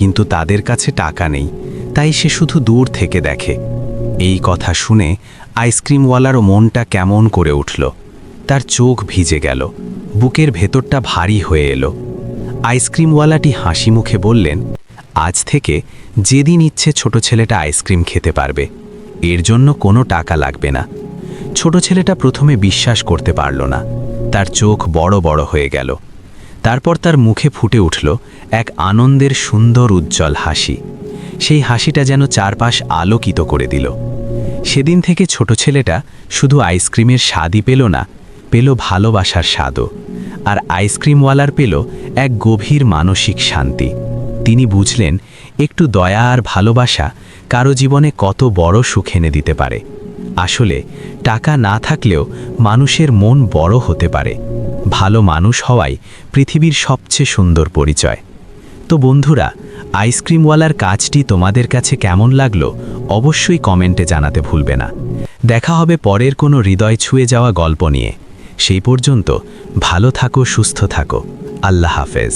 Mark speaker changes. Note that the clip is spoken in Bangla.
Speaker 1: কিন্তু তাদের কাছে টাকা নেই, তাই সে শুধু দূর থেকে দেখে। এই কথা শুনে আইসক্রিমওয়ালারও মনটা কেমন করে উঠল। তার চোখ ভিজে গেল, বুকের ভেতরটা ভারী হয়ে এলো। আইসক্রিমওয়ালাটি হাসি মুখে বললেন, আজ থেকে যেদিন ইচ্ছে ছোট ছেলেটা আইসক্রিম খেতে পারবে, এর জন্য কোনো টাকা লাগবে না। ছোট ছেলেটা প্রথমে বিশ্বাস করতে পারল না, তার চোখ বড় বড় হয়ে গেল। তারপর তার মুখে ফুটে উঠল এক আনন্দের সুন্দর উজ্জ্বল হাসি। সেই হাসিটা যেন চারপাশ আলোকিত করে দিল। সেদিন থেকে ছোট ছেলেটা শুধু আইসক্রিমের স্বাদই পেল না, পেল ভালোবাসার স্বাদও। আর আইসক্রিমওয়ালার পেল এক গভীর মানসিক শান্তি। তিনি বুঝলেন একটু দয়া আর ভালোবাসা কারো জীবনে কত বড় সুখ এনে দিতে পারে। আসলে টাকা না থাকলেও মানুষের মন বড় হতে পারে। ভালো মানুষ হওয়াই পৃথিবীর সবচেয়ে সুন্দর পরিচয়। তো বন্ধুরা, আইসক্রিমওয়ালার কাজটি তোমাদের কাছে কেমন লাগলো অবশ্যই কমেন্টে জানাতে ভুলবে না। দেখা হবে পরের কোনো হৃদয় ছুঁয়ে যাওয়া গল্প নিয়ে। সেই পর্যন্ত ভালো থাকো, সুস্থ থাকো। আল্লাহ হাফেজ।